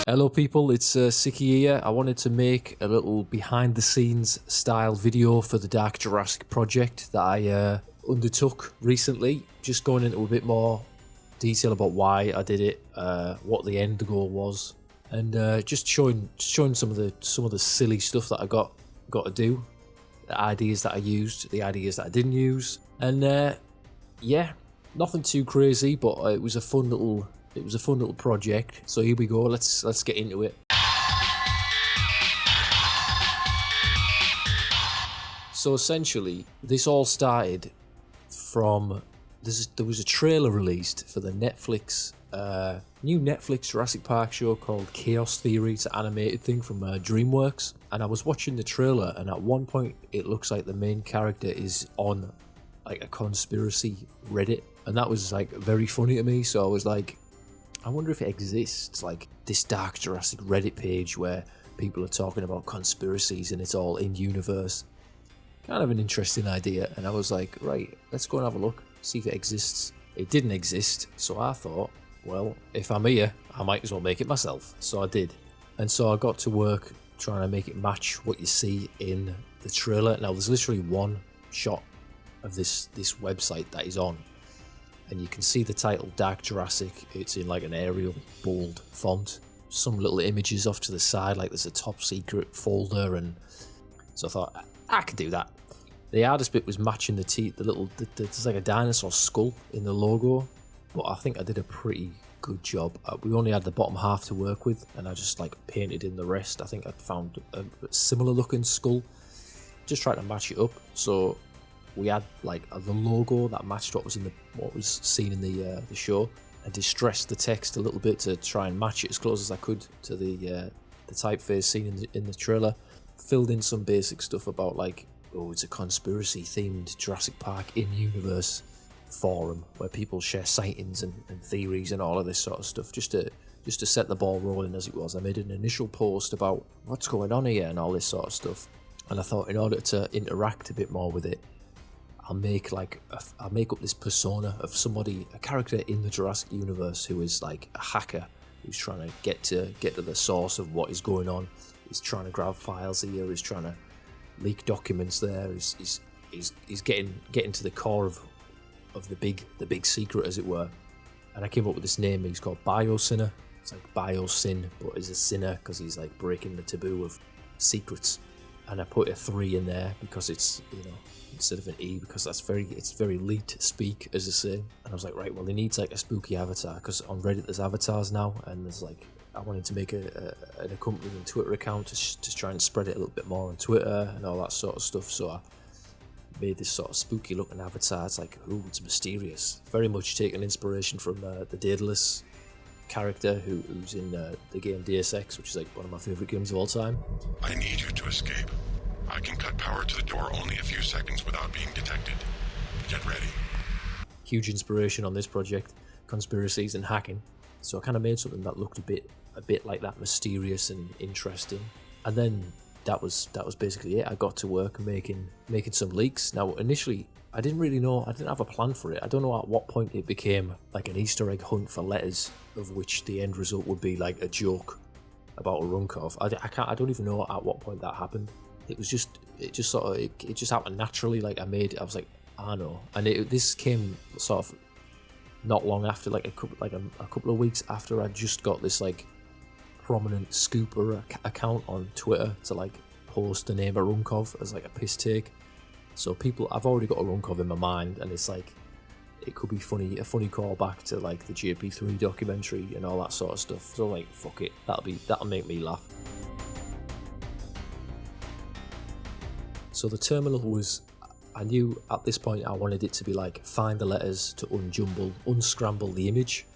Hello people, it's Sicky here. I wanted to make a little behind the scenes style video for the Dark Jurassic project that I undertook recently. Just going into a bit more detail about why I did it, what the end goal was, and just showing some of the silly stuff that I got to do, the ideas that I used, the ideas that I didn't use, and yeah, nothing too crazy, but it was a fun little project. So here we go. Let's get into it. So essentially, this all started from there was a trailer released for the new Netflix Jurassic Park show called Chaos Theory. It's an animated thing from DreamWorks, and I was watching the trailer, and at one point it looks like the main character is on like a conspiracy Reddit, and that was like very funny to me. So I was like, I wonder if it exists, like this Dark Jurassic Reddit page where people are talking about conspiracies and it's all in universe. Kind of an interesting idea, and I was like, right, let's go and have a look, see if it exists. It didn't exist, so I thought, well, if I'm here, I might as well make it myself. So I did, and so I got to work trying to make it match what you see in the trailer. Now there's literally one shot of this website that is on, and you can see the title Dark Jurassic. It's in like an Arial bold font. Some little images off to the side, like there's a top secret folder, and so I thought I could do that. The hardest bit was matching the teeth. There's like a dinosaur skull in the logo, but I think I did a pretty good job. We only had the bottom half to work with, and I just like painted in the rest. I think I'd found a similar looking skull, just trying to match it up. So we had like the logo that matched what was seen in the show, and distressed the text a little bit to try and match it as close as I could to the typeface seen in the trailer. Filled in some basic stuff about like, oh, it's a conspiracy themed Jurassic Park in-universe forum where people share sightings and theories and all of this sort of stuff, just to set the ball rolling as it was. I made an initial post about what's going on here and all this sort of stuff, and I thought in order to interact a bit more with it, I'll make up this persona of somebody, a character in the Jurassic universe who is like a hacker who's trying to get to the source of what is going on. He's trying to grab files here. He's trying to leak documents there. He's getting to the core of the big secret, as it were. And I came up with this name. He's called Biosinner. It's like Biosin, but he's a sinner because he's like breaking the taboo of secrets. And I put a 3 in there because it's, instead of an E, because it's very elite speak, as they say. And I was like, right, well, he needs like a spooky avatar, because on Reddit there's avatars now, and there's like, I wanted to make an accompanying Twitter account to try and spread it a little bit more on Twitter and all that sort of stuff. So I made this sort of spooky looking avatar. It's like, ooh, it's mysterious. Very much taking inspiration from the Daedalus character who's in the game Deus Ex, which is like one of my favourite games of all time. I need you to escape. I can cut power to the door only a few seconds without being detected. Get ready. Huge inspiration on this project, conspiracies and hacking. So I kind of made something that looked a bit like that, mysterious and interesting. And then that was basically it. I got to work making some leaks. Now initially I didn't really know, I didn't have a plan for it. I don't know at what point it became like an Easter egg hunt for letters, of which the end result would be like a joke about a Runkov. I don't even know at what point that happened. It just happened naturally. Like I was like, I know. And this came sort of not long after, like a couple of weeks after I just got this like prominent scooper account on Twitter to like post the name of Runkov as like a piss take. So I've already got a Runkov in my mind, and it's like, it could be funny, a funny callback to like the JP3 documentary and all that sort of stuff. So like, fuck it, that'll make me laugh. So the terminal was, I knew at this point I wanted it to be like, find the letters to unscramble the image,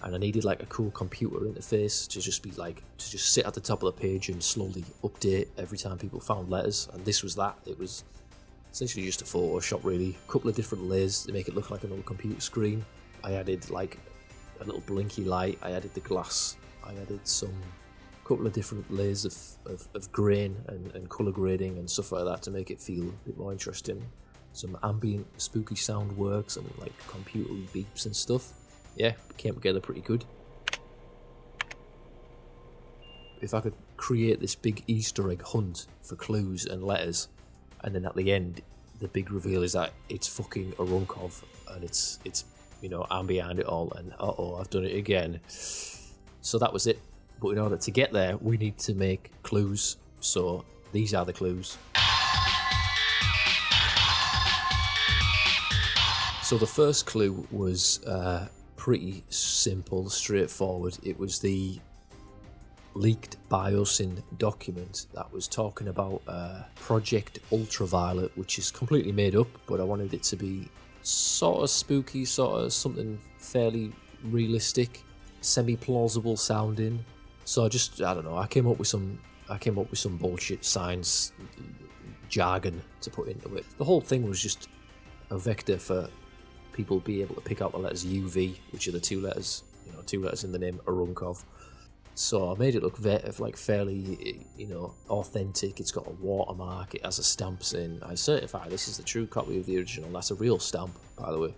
and I needed like a cool computer interface to just sit at the top of the page and slowly update every time people found letters. And this was that. It was essentially just a Photoshop, really. A couple of different layers to make it look like an old computer screen. I added like a little blinky light. I added the glass. I added a couple of different layers of grain and colour grading and stuff like that to make it feel a bit more interesting. Some ambient spooky sound work, some like computery beeps and stuff. Yeah, came together pretty good. if I could create this big Easter egg hunt for clues and letters, and then at the end, the big reveal is that it's fucking Arunkov, and it's I'm behind it all, and I've done it again. So that was it. But in order to get there, we need to make clues. So these are the clues. So the first clue was pretty simple, straightforward. It was the leaked Biosyn document that was talking about Project Ultraviolet, which is completely made up, but I wanted it to be sort of spooky, sort of something fairly realistic, semi-plausible sounding. So I don't know, I came up with some bullshit science jargon to put into it. The whole thing was just a vector for people be able to pick out the letters UV, which are the two letters in the name Arunkov. So I made it look fairly, authentic. It's got a watermark, it has a stamp saying, I certify this is the true copy of the original. That's a real stamp, by the way.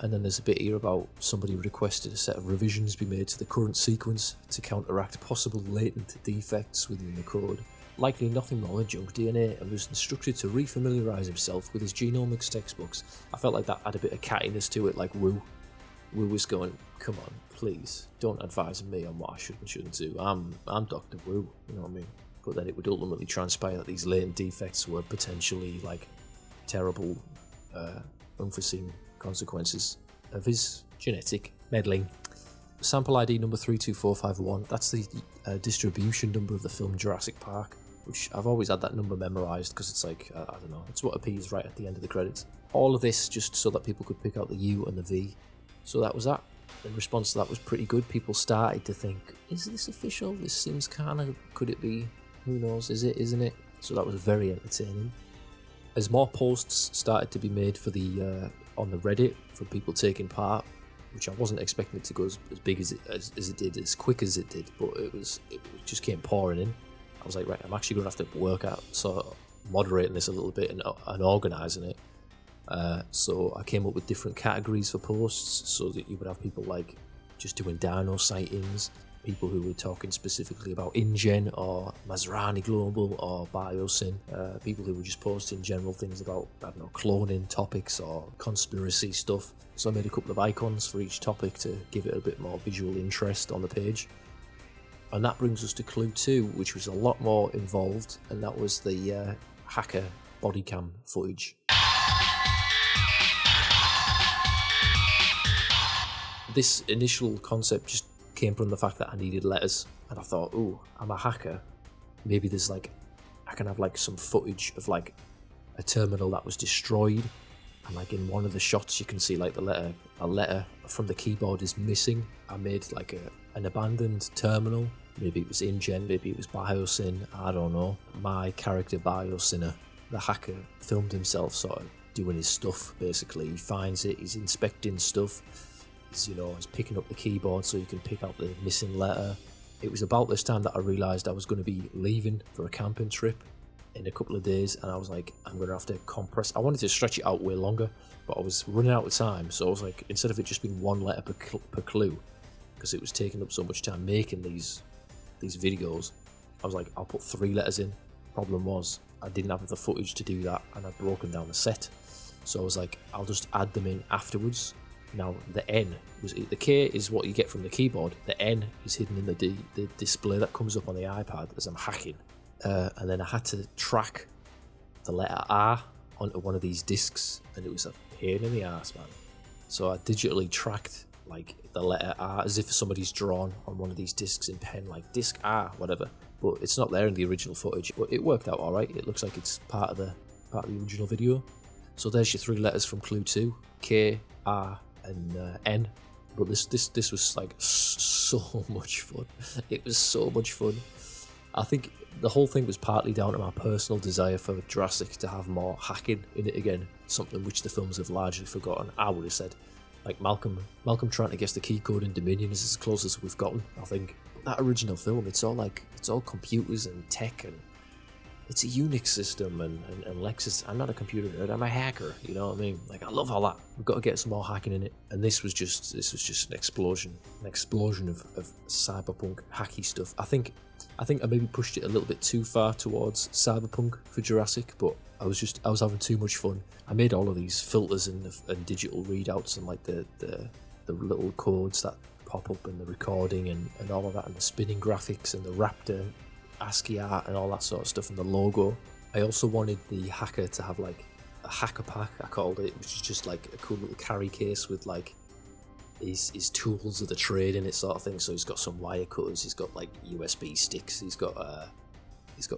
And then there's a bit here about somebody requested a set of revisions be made to the current sequence to counteract possible latent defects within the code. Likely nothing more than junk DNA, and was instructed to refamiliarise himself with his genomics textbooks. I felt like that had a bit of cattiness to it, like Wu. Wu was going, come on, please, don't advise me on what I should and shouldn't do. I'm Dr. Wu, you know what I mean? But then it would ultimately transpire that these latent defects were potentially terrible, unforeseen consequences of his genetic meddling. Sample ID number 32451, that's the distribution number of the film Jurassic Park, which I've always had that number memorised because it's I don't know, it's what appears right at the end of the credits. All of this just so that people could pick out the U and the V. So that was that. The response to that was pretty good. People started to think, is this official? This seems could it be? Who knows? Is it, isn't it? So that was very entertaining. As more posts started to be made for the on the Reddit for people taking part, which I wasn't expecting it to go as big as it did, as quick as it did, but it just came pouring in. I was like, right, I'm actually going to have to work out sort of moderating this a little bit and organising it. So I came up with different categories for posts so that you would have people just doing dino sightings, people who were talking specifically about InGen or Mazrani Global or Biosyn, people who were just posting general things about, I don't know, cloning topics or conspiracy stuff. So I made a couple of icons for each topic to give it a bit more visual interest on the page. And that brings us to clue 2, which was a lot more involved, and that was the hacker body cam footage. This initial concept just came from the fact that I needed letters, and I thought, ooh, I'm a hacker. Maybe there's I can have some footage of a terminal that was destroyed, and in one of the shots you can see a letter from the keyboard is missing. I made an abandoned terminal. Maybe it was InGen, maybe it was Biosyn, I don't know. My character Biosynner, the hacker, filmed himself sort of doing his stuff basically. He finds it, he's inspecting stuff. He's picking up the keyboard so you can pick out the missing letter. It was about this time that I realised I was going to be leaving for a camping trip in a couple of days, and I was like, I'm going to have to compress. I wanted to stretch it out way longer, but I was running out of time, so I was like, instead of it just being one letter per clue, because it was taking up so much time making these videos, I was like, I'll put 3 letters in. Problem was, I didn't have the footage to do that, and I'd broken down the set, so I was like, I'll just add them in afterwards. Now the K is what you get from the keyboard. The N is hidden in the display that comes up on the iPad as I'm hacking. And then I had to track the letter R onto one of these discs, and it was a pain in the ass, man. So I digitally tracked the letter R as if somebody's drawn on one of these discs in pen, disc R, whatever. But it's not there in the original footage. But it worked out all right. It looks like it's part of the original video. So there's your 3 letters from clue 2: K, R, and N. But this was so much fun. It was so much fun. I think the whole thing was partly down to my personal desire for Jurassic to have more hacking in it again, something which the films have largely forgotten. I would have said, Malcolm trying to guess the key code in Dominion is as close as we've gotten, I think. But that original film, it's all computers and tech, and it's a Unix system, and Lexus. I'm not a computer nerd. I'm a hacker. You know what I mean? Like, I love all that. We've got to get some more hacking in it. And this was just an explosion of cyberpunk hacky stuff. I think I maybe pushed it a little bit too far towards cyberpunk for Jurassic, but I was having too much fun. I made all of these filters and digital readouts and like the little codes that pop up and the recording and all of that, and the spinning graphics and the raptor ASCII art and all that sort of stuff, and the logo. I also wanted the hacker to have like a hacker pack, I called it, which is just like a cool little carry case with like his tools of the trade in it, sort of thing. So he's got some wire cutters, he's got like USB sticks, he's got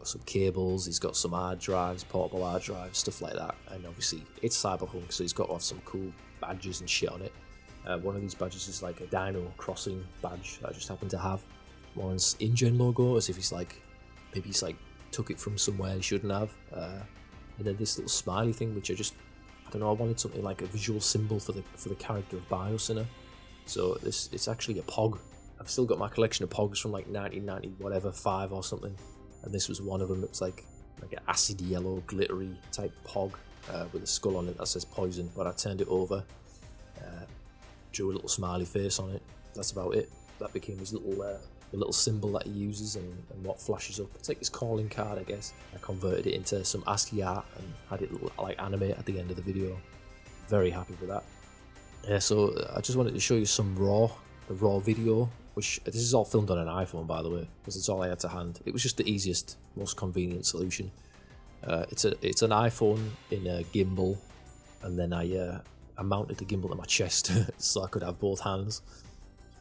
some cables, he's got some hard drives, portable hard drives, stuff like that. And obviously it's cyberpunk, so he's got to have some cool badges and shit on it. One of these badges is like a Dino Crossing badge that I just happen to have. One's InGen logo, as if he's like, maybe he's like took it from somewhere he shouldn't have. And then this little smiley thing, which I don't know, I wanted something like a visual symbol for the character of Biosinner. So it's actually a Pog. I've still got my collection of Pogs from like 1990 whatever, 5 or something. And this was one of them. It was like an acid yellow glittery type Pog with a skull on it that says poison, but I turned it over, drew a little smiley face on it. That's about it. That became his little symbol that he uses and what flashes up. It's like his calling card, I guess. I converted it into some ASCII art and had it like animate at the end of the video. Very happy with that. Yeah, so I just wanted to show you the raw video, which this is all filmed on an iPhone, by the way, because it's all I had to hand. It was just the easiest, most convenient solution. It's an iPhone in a gimbal, and then I mounted the gimbal to my chest so I could have both hands.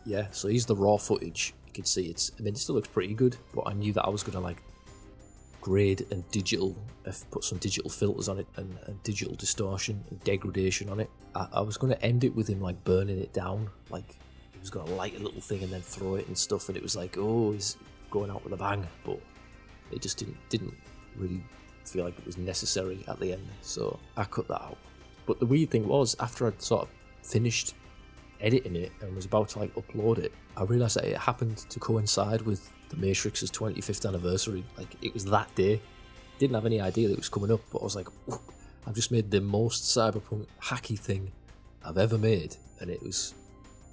Yeah, so here's the raw footage. You can see it still looks pretty good, but I knew that I was going to like grade and put some digital filters on it and digital distortion and degradation on it. I was going to end it with him like burning it down, like he was going to light a little thing and then throw it and stuff, and it was like, oh, he's going out with a bang, but it just didn't really feel like it was necessary at the end, so I cut that out. But the weird thing was, after I'd sort of finished editing it and was about to like upload it, I realised that it happened to coincide with the Matrix's 25th anniversary. Like, it was that day. Didn't have any idea that it was coming up, but I was like, I've just made the most cyberpunk hacky thing I've ever made, and it was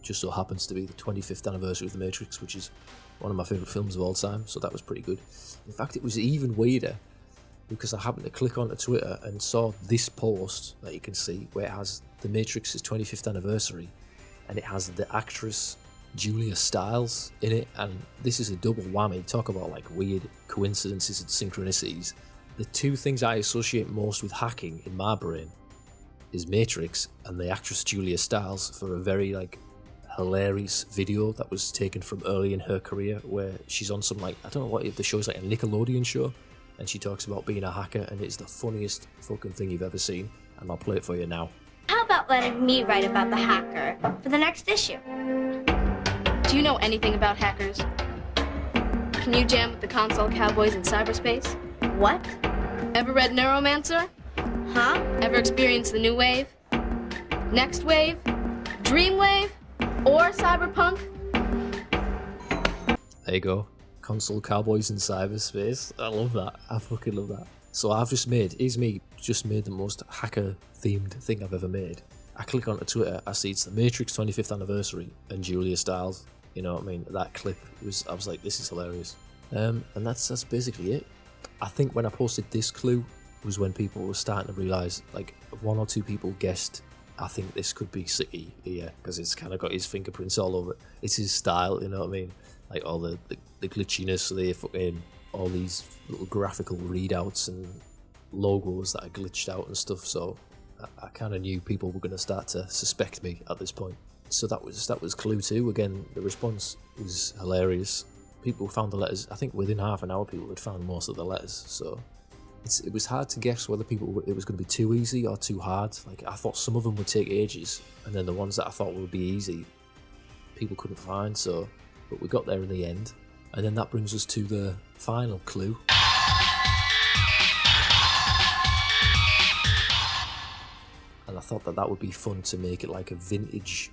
just so happens to be the 25th anniversary of the Matrix, which is one of my favourite films of all time, so that was pretty good. In fact, it was even weirder because I happened to click onto Twitter and saw this post that you can see where it has the Matrix's 25th anniversary, and it has the actress Julia Stiles in it, and this is a double whammy. Talk about like weird coincidences and synchronicities. The two things I associate most with hacking in my brain is Matrix and the actress Julia Stiles, for a very like hilarious video that was taken from early in her career where she's on some like, I don't know what the show is, like a Nickelodeon show, and she talks about being a hacker, and it's the funniest fucking thing you've ever seen, and I'll play it for you now. How about letting me write about the hacker for the next issue? Do you know anything about hackers? Can you jam with the console cowboys in cyberspace? What? Ever read Neuromancer? Huh? Ever experienced the new wave? Next wave? Dream wave? Or cyberpunk? There you go. Console cowboys in cyberspace. I love that. I fucking love that. So I've just made the most hacker-themed thing I've ever made. I click onto Twitter, I see it's the Matrix 25th anniversary and Julia Stiles. You know what I mean? That clip I was like, this is hilarious. And that's basically it. I think when I posted this clue was when people were starting to realise, like, one or two people guessed, I think this could be Sicky here, because it's kind of got his fingerprints all over it. It's his style, you know what I mean? Like all the glitchiness, all these little graphical readouts and logos that are glitched out and stuff. So I kind of knew people were going to start to suspect me at this point. So that was clue 2. Again, the response was hilarious. People found the letters. I think within half an hour, people had found most of the letters. So it was hard to guess whether it was going to be too easy or too hard. Like, I thought some of them would take ages, and then the ones that I thought would be easy, people couldn't find. So, but we got there in the end. And then that brings us to the final clue. And I thought that would be fun to make it like a vintage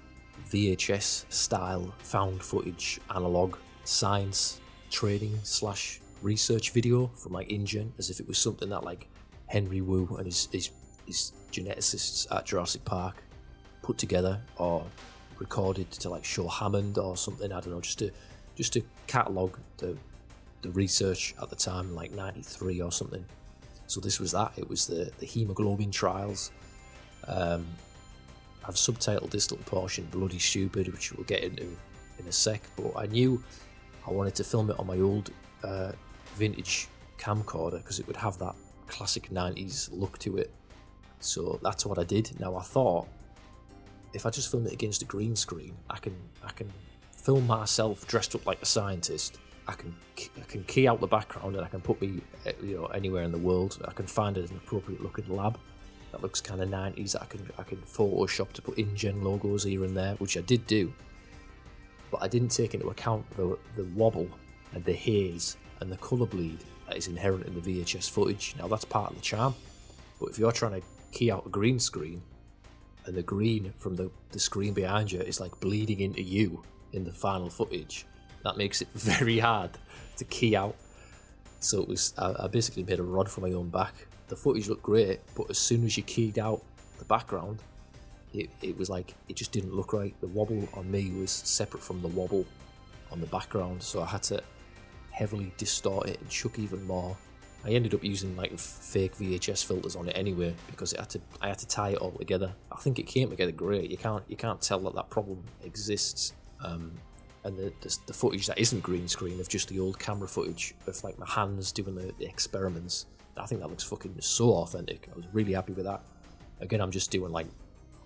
VHS style found footage analog science trading / research video from like InGen, as if it was something that like Henry Wu and his geneticists at Jurassic Park put together or recorded to like show Hammond or something. I don't know, just to catalogue the research at the time, like 93 or something. So this was that. It was the hemoglobin trials. I've subtitled this little portion "Bloody Stupid," which we'll get into in a sec. But I knew I wanted to film it on my old vintage camcorder because it would have that classic 90s look to it. So that's what I did. Now I thought, if I just film it against a green screen, I can film myself dressed up like a scientist. I can key out the background and I can put me anywhere in the world. I can find an appropriate looking lab that looks kind of 90s. I can Photoshop to put InGen logos here and there, which I did do. But I didn't take into account the wobble and the haze and the colour bleed that is inherent in the VHS footage. Now that's part of the charm. But if you're trying to key out a green screen and the green from the screen behind you is like bleeding into you in the final footage, that makes it very hard to key out. So it was, I basically made a rod for my own back. The footage looked great, but as soon as you keyed out the background, it was like, it just didn't look right. The wobble on me was separate from the wobble on the background, so I had to heavily distort it and chuck even more. I ended up using like fake VHS filters on it anyway, because I had to tie it all together. I think it came together great. You can't tell that problem exists. And the footage that isn't green screen of just the old camera footage of like my hands doing the experiments, I think that looks fucking so authentic. I was really happy with that. Again, I'm just doing like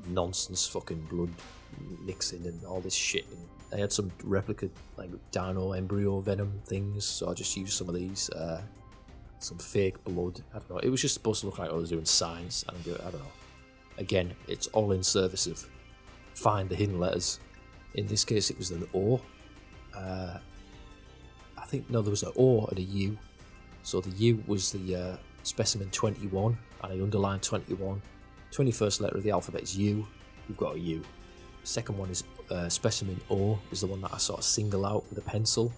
nonsense fucking blood mixing and all this shit. And I had some replica like dino embryo venom things, so I just used some of these. Some fake blood. I don't know. It was just supposed to look like I was doing science. I don't know. Again, it's all in service of find the hidden letters. In this case, it was an O. I think, no, there was an O and a U. So the U was the specimen 21, and I underlined 21. 21st letter of the alphabet is U. We've got a U. Second one is specimen O, is the one that I sort of single out with a pencil.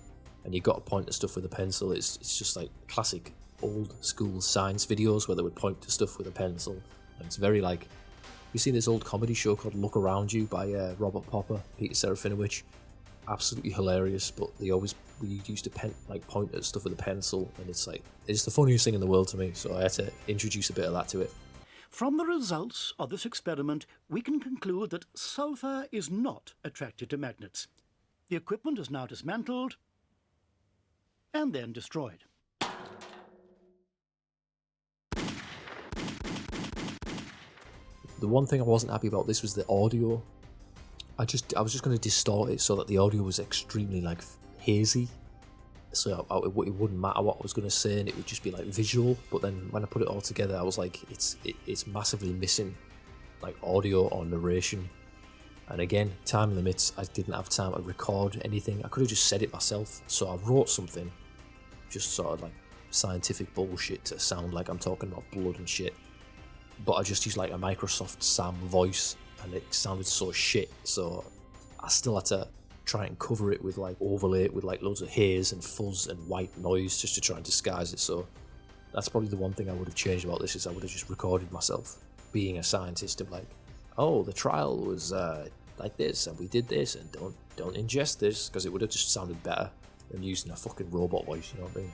And you got to point to stuff with a pencil. It's just like classic old school science videos where they would point to stuff with a pencil. And it's very like, you seen this old comedy show called Look Around You by Robert Popper, Peter Serafinowicz? Absolutely hilarious, but we used to point at stuff with a pencil, and it's the funniest thing in the world to me, so I had to introduce a bit of that to it. From the results of this experiment, we can conclude that sulfur is not attracted to magnets. The equipment is now dismantled and then destroyed. The one thing I wasn't happy about this was the audio. I was just going to distort it so that the audio was extremely like hazy, so it wouldn't matter what I was going to say and it would just be like visual. But then when I put it all together, I was like, it's massively missing like audio or narration. And again, time limits. I didn't have time to record anything. I could have just said it myself, so I wrote something, just sort of like scientific bullshit to sound like I'm talking about blood and shit. But I just used like a Microsoft Sam voice, and it sounded so shit, so I still had to try and cover it with like overlay it with like loads of haze and fuzz and white noise just to try and disguise it. So that's probably the one thing I would have changed about this, is I would have just recorded myself being a scientist and like, oh, the trial was like this and we did this and don't ingest this, because it would have just sounded better than using a fucking robot voice, you know what I mean?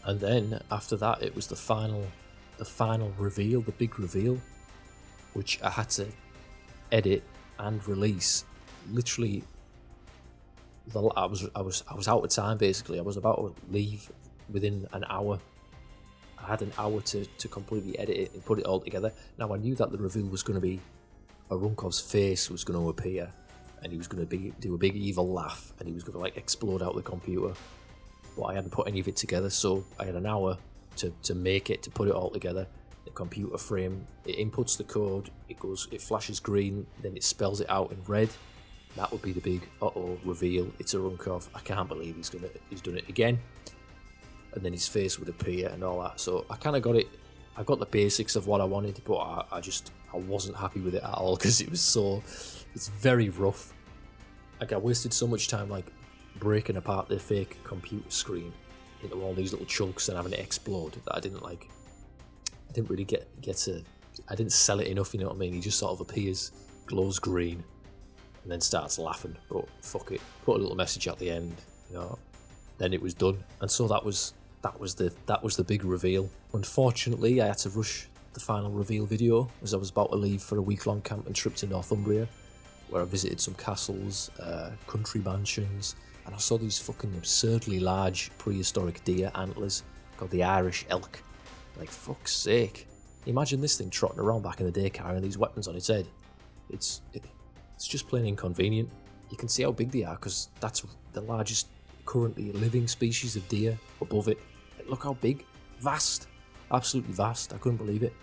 And then after that, it was the final reveal, the big reveal, which I had to edit and release. Literally, I was out of time basically. I was about to leave within an hour. I had an hour to completely edit it and put it all together. Now I knew that the reveal was going to be Arunkov's face was going to appear, and he was going to do a big evil laugh, and he was going to like explode out the computer. But I hadn't put any of it together, so I had an hour to make it, to put it all together. The computer frame, it inputs the code, it flashes green, then it spells it out in red. That would be the big reveal. It's Arunkov. I can't believe he's done it again. And then his face would appear and all that. So I kind of got it. I got the basics of what I wanted, but I wasn't happy with it at all, because it's very rough. Like I wasted so much time like breaking apart the fake computer screen into all these little chunks and having it explode that I didn't really get to. I didn't sell it enough, you know what I mean? He just sort of appears, glows green, and then starts laughing. But fuck it, put a little message at the end, you know. Then it was done, and so that was the big reveal. Unfortunately, I had to rush the final reveal video as I was about to leave for a week-long camping trip to Northumbria, where I visited some castles, country mansions, and I saw these fucking absurdly large prehistoric deer antlers called the Irish elk. Like, fuck's sake. Imagine this thing trotting around back in the day carrying these weapons on its head. It's just plain inconvenient. You can see how big they are because that's the largest currently living species of deer above it. Look how big. Vast. Absolutely vast. I couldn't believe it.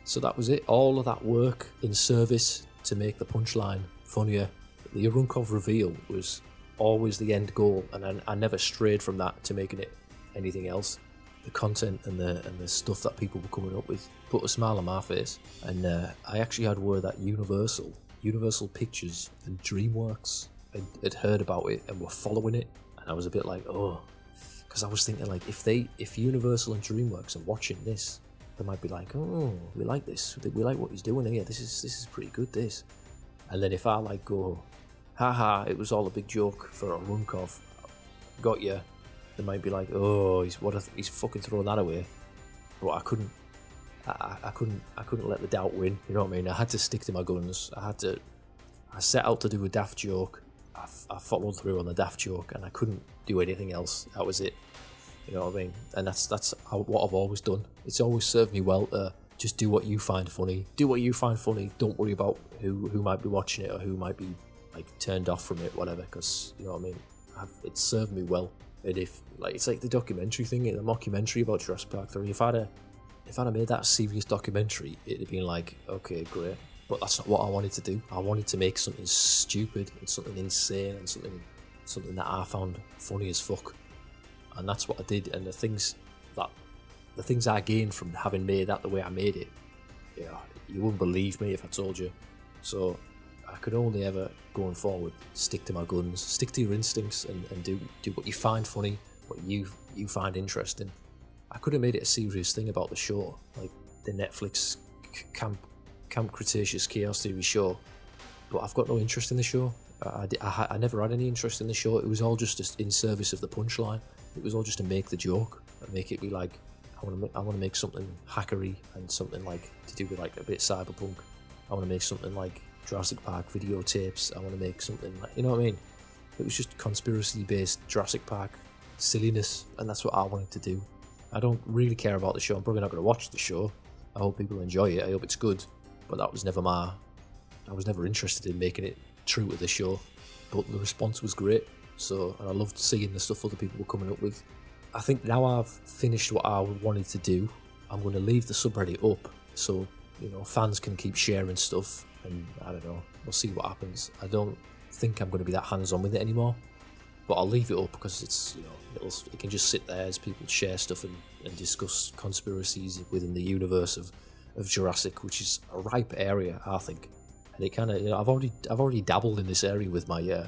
So that was it. All of that work in service to make the punchline funnier. The Urunkov reveal was always the end goal, and I never strayed from that to making it anything else. The content and the stuff that people were coming up with put a smile on my face, and I actually had word that Universal Pictures and DreamWorks had heard about it and were following it, and I was a bit like, oh, because I was thinking like if Universal and DreamWorks are watching this, they might be like, oh, we like this, we like what he's doing here, this is pretty good, this. And then if I like go, haha, it was all a big joke for a Runkov, got you, they might be like, oh, he's fucking throwing that away. But I couldn't let the doubt win, you know what I mean? I had to stick to my guns. I set out to do a daft joke. I followed through on the daft joke, and I couldn't do anything else. That was it, you know what I mean? And that's what I've always done. It's always served me well to just do what you find funny. Do what you find funny. Don't worry about who might be watching it or who might be like turned off from it, whatever. Because you know what I mean. It's served me well. And if like it's like the documentary thing, the mockumentary about Jurassic Park 3. If I'd have made that a serious documentary, it'd have been like, okay, great. But that's not what I wanted to do. I wanted to make something stupid and something insane and something that I found funny as fuck. And that's what I did. And the things I gained from having made that the way I made it, yeah, you wouldn't believe me if I told you. So I could only ever, going forward, stick to my guns, stick to your instincts, and do what you find funny, what you find interesting. I could have made it a serious thing about the show, like the Netflix Camp Cretaceous Chaos Theory show, but I've got no interest in the show. I never had any interest in the show. It was all just in service of the punchline. It was all just to make the joke and make it be like, I want to make something hackery and something like to do with like a bit cyberpunk. I want to make something like Jurassic Park videotapes. I want to make something like, you know what I mean? It was just conspiracy based Jurassic Park silliness, and that's what I wanted to do. I don't really care about the show. I'm probably not going to watch the show. I hope people enjoy it. I hope it's good. But that was never I was never interested in making it true to the show. But the response was great. So, and I loved seeing the stuff other people were coming up with. I think now I've finished what I wanted to do, I'm going to leave the subreddit up so, you know, fans can keep sharing stuff, and I don't know, we'll see what happens. I don't think I'm going to be that hands-on with it anymore, but I'll leave it up because it's, you know, it can just sit there as people share stuff and discuss conspiracies within the universe of Jurassic, which is a ripe area, I think. And it kind of, you know, I've already dabbled in this area with my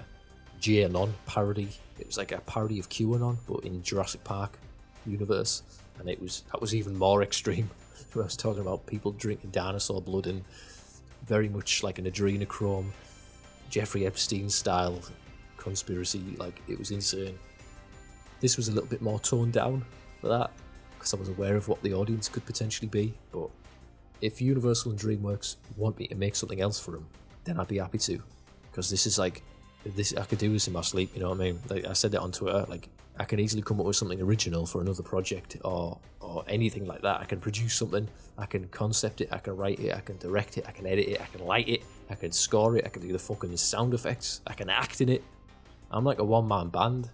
GAnon parody. It was like a parody of QAnon, but in Jurassic Park universe, and that was even more extreme. I was talking about people drinking dinosaur blood and very much like an adrenochrome, Jeffrey Epstein style conspiracy. Like, it was insane. This was a little bit more toned down for that because I was aware of what the audience could potentially be. But if Universal and DreamWorks want me to make something else for them, then I'd be happy to, because this is like, this I could do this in my sleep, you know what I mean? Like I said that on Twitter, like I can easily come up with something original for another project or anything like that. I can produce something, I can concept it, I can write it, I can direct it, I can edit it, I can light it, I can score it, I can do the fucking sound effects, I can act in it. I'm like a one-man band.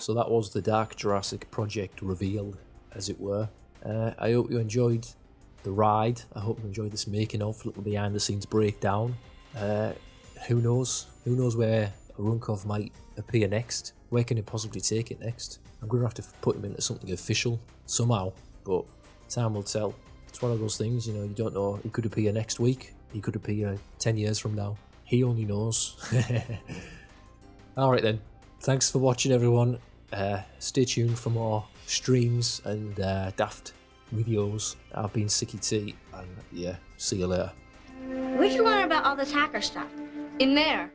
So that was the Dark Jurassic project revealed, as it were. I hope you enjoyed the ride. I hope you enjoyed this making of, little behind the scenes breakdown. Who knows? Who knows where Runkov might appear next? where can he possibly take it next? I'm going to have to put him into something official somehow, but time will tell. It's one of those things, you know, you don't know. He could appear next week. He could appear 10 years from now. He only knows. Alright then. Thanks for watching, everyone. Stay tuned for more streams and daft videos. I've been Sicky T, and yeah, see you later. Where'd you learn about all this hacker stuff? In there.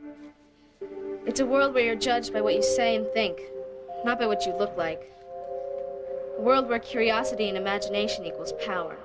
It's a world where you're judged by what you say and think, not by what you look like. A world where curiosity and imagination equals power.